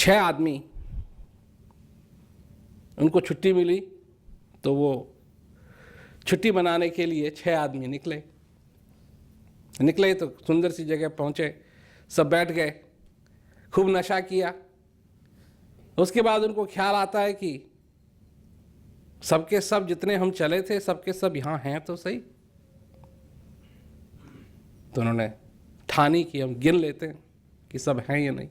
6 आदमी, उनको छुट्टी मिली तो वो छुट्टी मनाने के लिए 6 आदमी निकले तो सुंदर सी जगह पहुंचे, सब बैठ गए, खूब नशा किया। उसके बाद उनको ख्याल आता है कि सबके सब जितने हम चले थे सबके सब यहाँ हैं तो सही। तो उन्होंने ठानी कि हम गिन लेते हैं कि सब हैं या नहीं।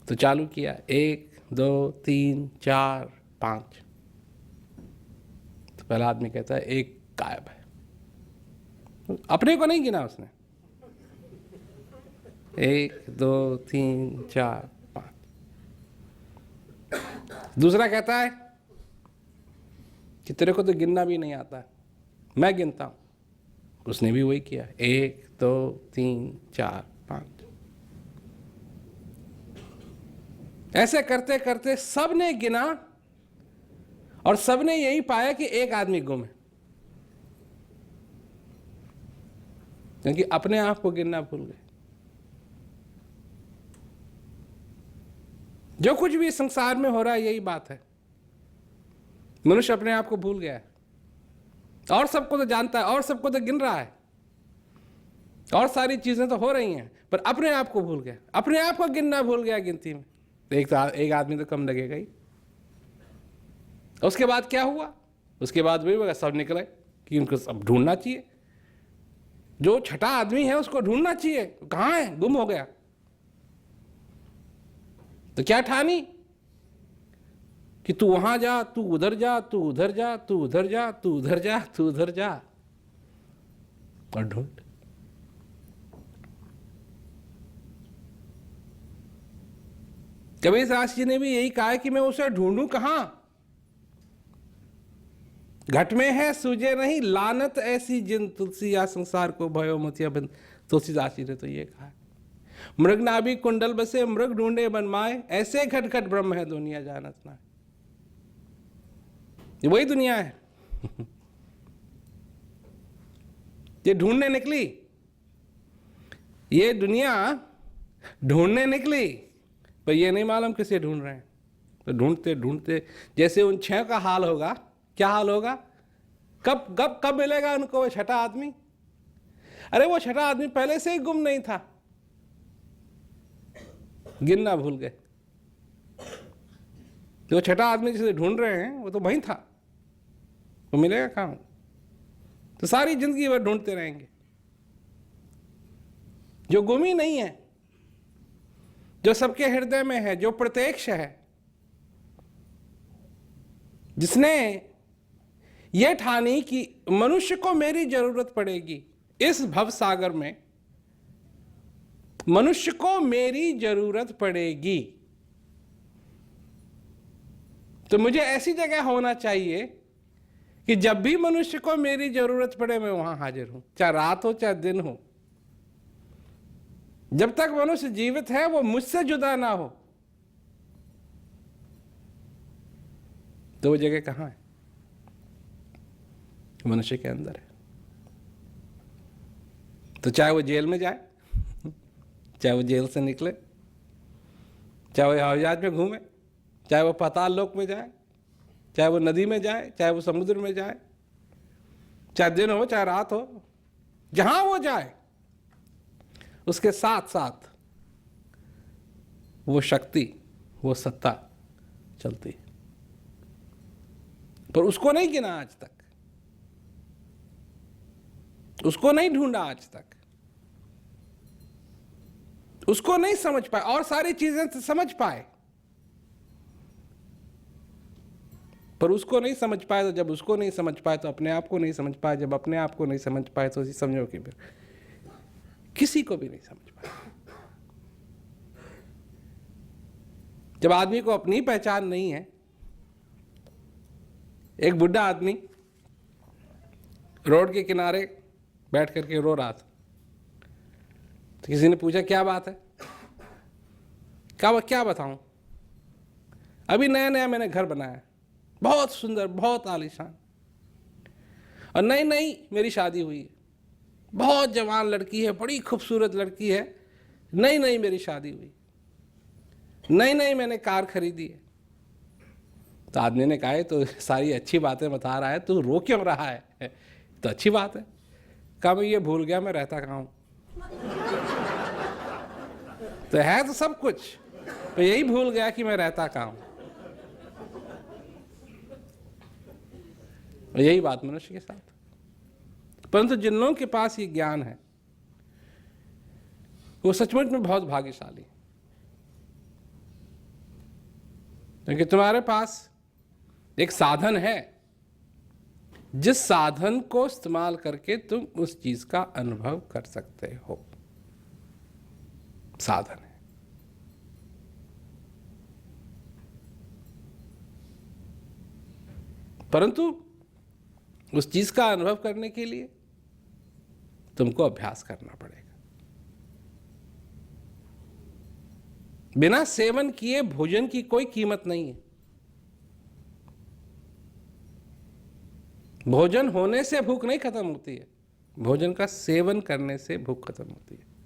तो चालू किया, 1 2 3 4 5। तो पहला आदमी कहता है 1 गायब है। अपने को नहीं गिना उसने। 1 2 3 4 5। दूसरा कहता है कि तेरे को तो गिनना भी नहीं आता, मैं गिनता हूं। उसने भी वही किया, 1 2 3 4 5। ऐसे करते करते सबने गिना और सबने यही पाया कि 1 आदमी गुम है, क्योंकि अपने आप को गिनना भूल गए। जो कुछ भी संसार में हो रहा है यही बात है, मनुष्य अपने आप को भूल गया है। और सबको तो जानता है और सबको तो गिन रहा है और सारी चीजें तो हो रही हैं, पर अपने आप को भूल गया, अपने आप को गिनना भूल गया गिनती में। तो एक आदमी तो कम लगेगा ही। उसके बाद क्या हुआ? उसके बाद वही सब निकले कि उनको सब ढूंढना चाहिए। जो 6ठा आदमी है उसको ढूंढना चाहिए, कहाँ है, गुम हो गया। तो क्या ठानी कि तू वहां जा, तू उधर जा, तू उधर जा, तू उधर जा, तू उधर जा, तू उधर जा और ढूंढ। कबीरदास जी ने भी यही कहा कि मैं उसे ढूंढूं कहां? घट में है सूझे नहीं, लानत ऐसी जिन तुलसी या संसार को भयो मतिया बंद। तुलसीदास जी ने तो ये कहा, मृग नाभि कुंडल बसे मृग ढूंढे बन माए, ऐसे घट घट ब्रह्म है दुनिया जानत ना। ये वही दुनिया है। ये ढूंढने निकली, ये दुनिया ढूंढने निकली, पर ये नहीं मालूम किसे ढूंढ रहे हैं। तो ढूंढते ढूंढते जैसे उन 6 का हाल होगा, क्या हाल होगा? कब मिलेगा उनको वो 6ठा आदमी? अरे वो 6ठा आदमी पहले से ही गुम नहीं था, गिनना भूल गए। जो 6ठा आदमी जिसे ढूंढ रहे हैं वो तो वहीं था, वो मिलेगा कहां? तो सारी जिंदगी भर ढूंढते रहेंगे। जो गुम ही नहीं है, जो सबके हृदय में है, जो प्रत्यक्ष है, जिसने ये ठानी कि मनुष्य को मेरी जरूरत पड़ेगी इस भव सागर में, मनुष्य को मेरी जरूरत पड़ेगी, तो मुझे ऐसी जगह होना चाहिए कि जब भी मनुष्य को मेरी जरूरत पड़े मैं वहां हाजिर हूं, चाहे रात हो चाहे दिन हो। जब तक मनुष्य जीवित है वो मुझसे जुदा ना हो। तो वो जगह कहां है? मनुष्य के अंदर है। तो चाहे वो जेल में जाए, चाहे वो जेल से निकले, चाहे वो हवाई जहाज में घूमे, चाहे वो पाताल लोक में जाए, चाहे वो नदी में जाए, चाहे वो समुद्र में जाए, चाहे दिन हो चाहे रात हो, जहां वो जाए उसके साथ साथ वो शक्ति, वो सत्ता चलती है। पर उसको नहीं गिना आज तक, उसको नहीं ढूंढा आज तक, उसको नहीं समझ पाए। और सारी चीजें तो समझ पाए, पर उसको नहीं समझ पाए। तो जब उसको नहीं समझ पाए तो अपने आप को नहीं समझ पाए, जब अपने आप को नहीं समझ पाए तो समझो कि फिर किसी को भी नहीं समझ पाए। जब आदमी को अपनी पहचान नहीं है, एक बुढ़ा आदमी रोड के किनारे बैठ करके रो रहा था। तो किसी ने पूछा क्या बात है? क्या बताऊं, अभी नया नया मैंने घर बनाया, बहुत सुंदर, बहुत आलीशान, और नई नई मेरी शादी हुई है, बहुत जवान लड़की है, बड़ी खूबसूरत लड़की है, नई नई मेरी शादी हुई। नहीं नहीं मैंने कार खरीदी है। तो आदमी ने कहा तो सारी अच्छी बातें बता रहा है, तू रो क्यों रहा है? तो अच्छी बात है। कहा मैं ये भूल गया मैं रहता कहाँ हूं। तो है तो सब कुछ, तो यही भूल गया कि मैं रहता कहाँ हूं। यही बात मनुष्य के साथ। परंतु जिन लोगों के पास ये ज्ञान है वो सचमुच में बहुत भाग्यशाली, क्योंकि तुम्हारे पास एक साधन है जिस साधन को इस्तेमाल करके तुम उस चीज का अनुभव कर सकते हो। साधन है। परंतु उस चीज का अनुभव करने के लिए तुमको अभ्यास करना पड़ेगा। बिना सेवन किए भोजन की कोई कीमत नहीं है। भोजन होने से भूख नहीं खत्म होती है, भोजन का सेवन करने से भूख खत्म होती है।